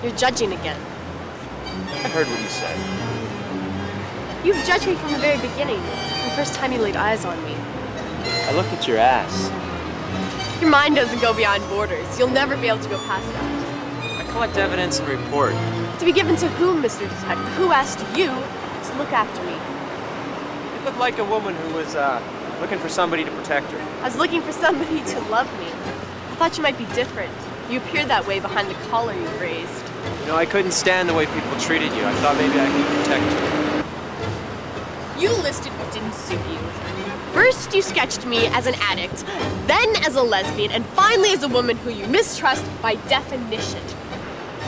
You're judging again. I heard what you said. You've judged me from the very beginning, the first time you laid eyes on me. I looked at your ass. Your mind doesn't go beyond borders. You'll never be able to go past that. I collect evidence and report. To be given to whom, Mr. Detective? Who asked you to look after me? You look like a woman who was looking for somebody to protect her. I was looking for somebody to love me. I thought you might be different. You appeared that way behind the collar you raised. You know, I couldn't stand the way people treated you. I thought maybe I could protect you. You listed what didn't suit you. First, you sketched me as an addict, then as a lesbian, and finally as a woman who you mistrust by definition.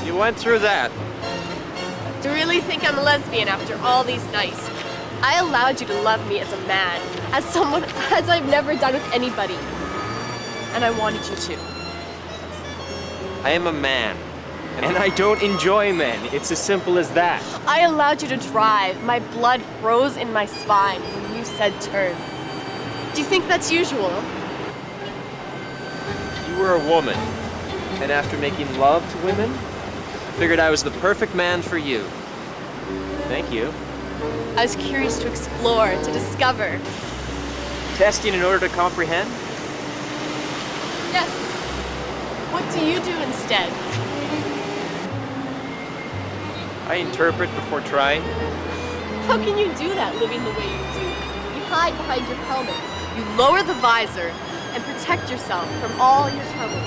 You went through that. Do you really think I'm a lesbian after all these nights? I allowed you to love me as a man, as someone as I've never done with anybody. And I wanted you to. I am a man, and I don't enjoy men. It's as simple as that. I allowed you to drive. My blood froze in my spine when you said turn. Do you think that's usual? You were a woman, and after making love to women, I figured I was the perfect man for you. Thank you. I was curious to explore, to discover. Testing in order to comprehend? Yes. What do you do instead? I interpret before trying. How can you do that living the way you do? You hide behind your helmet. You lower the visor and protect yourself from all your troubles.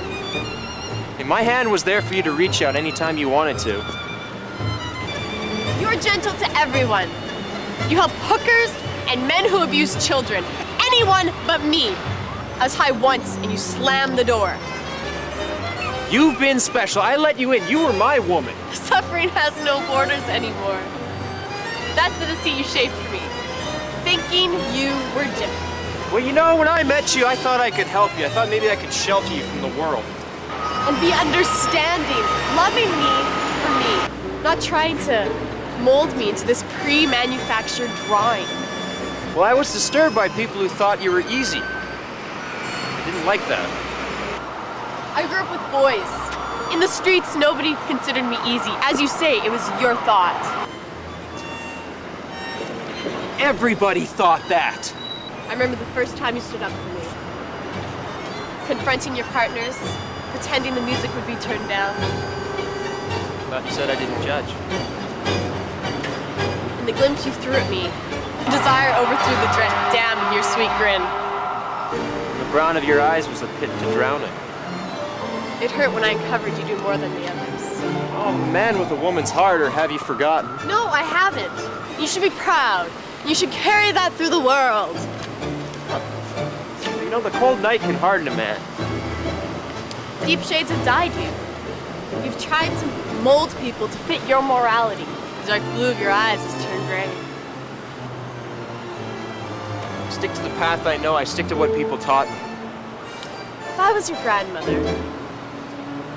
And my hand was there for you to reach out anytime you wanted to. You're gentle to everyone. You help hookers and men who abuse children. Anyone but me. I was high once and you slammed the door. You've been special. I let you in. You were my woman. Suffering has no borders anymore. That's the deceit you shaped for me. Thinking you were different. Well, you know, when I met you, I thought I could help you. I thought maybe I could shelter you from the world. And be understanding, loving me for me. Not trying to mold me into this pre-manufactured drawing. Well, I was disturbed by people who thought you were easy. I didn't like that. I grew up with boys. In the streets, nobody considered me easy. As you say, it was your thought. Everybody thought that. I remember the first time you stood up for me. Confronting your partners, pretending the music would be turned down. Thought you said I didn't judge. And the glimpse you threw at me, desire overthrew the dam in your sweet grin. The brown of your eyes was a pit to drown in. It hurt when I uncovered you do more than the others. Oh, man with a woman's heart, or have you forgotten? No, I haven't. You should be proud. You should carry that through the world. You know, the cold night can harden a man. Deep shades have dyed you. You've tried to mold people to fit your morality. The dark blue of your eyes has turned gray. Stick to the path I know. I stick to what people taught me. If I was your grandmother,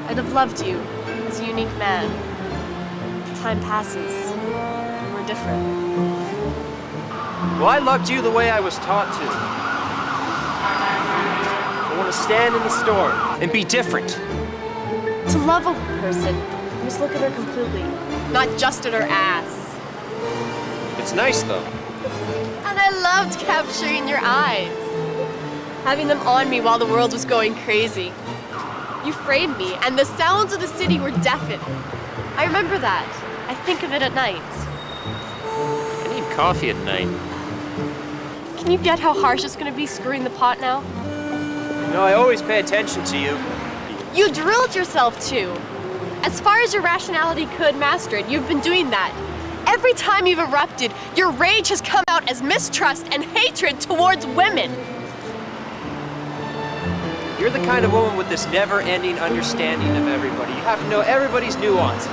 I'd have loved you as a unique man. Time passes, and we're different. Well, I loved you the way I was taught to. I want to stand in the storm and be different. To love a person, you must look at her completely, not just at her ass. It's nice, though. And I loved capturing your eyes, having them on me while the world was going crazy. You framed me, and the sounds of the city were deafened. I remember that. I think of it at night. I need coffee at night. Can you get how harsh it's going to be screwing the pot now? You know, I always pay attention to you. You drilled yourself too. As far as your rationality could master it, you've been doing that. Every time you've erupted, your rage has come out as mistrust and hatred towards women. You're the kind of woman with this never-ending understanding of everybody. You have to know everybody's nuances.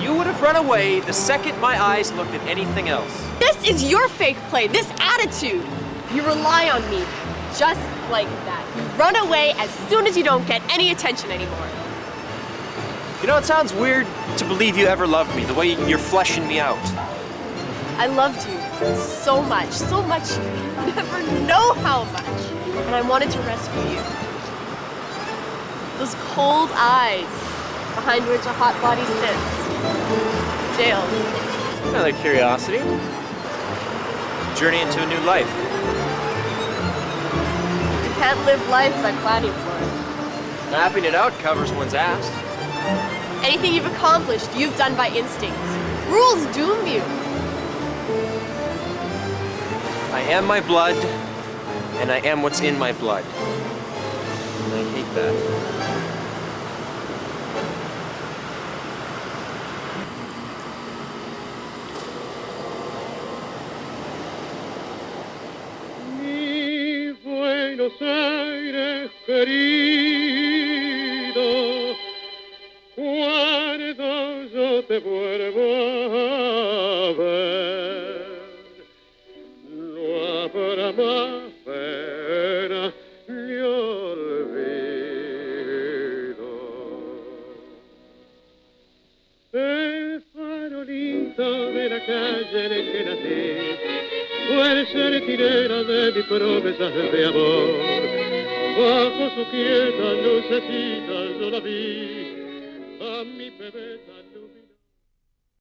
You would have run away the second my eyes looked at anything else. This is your fake play, this attitude. You rely on me just like that. You run away as soon as you don't get any attention anymore. You know, it sounds weird to believe you ever loved me, the way you're fleshing me out. I loved you so much you never know how much. And I wanted to rescue you. Those cold eyes, behind which a hot body sits. Jailed. Another curiosity. Journey into a new life. You can't live life by planning for it. Mapping it out covers one's ass. Anything you've accomplished, you've done by instinct. Rules doom you. I am my blood, and I am what's in my blood. And I hate that. Mi Buenos Aires querido, cuando yo te vuelvo a ver, no habrá más pena ni olvido. El farolito de la calle en el que nací fue el centinela de mis promesas de amor. Bajo su quieta lucecita yo la vi, a mi bebé tan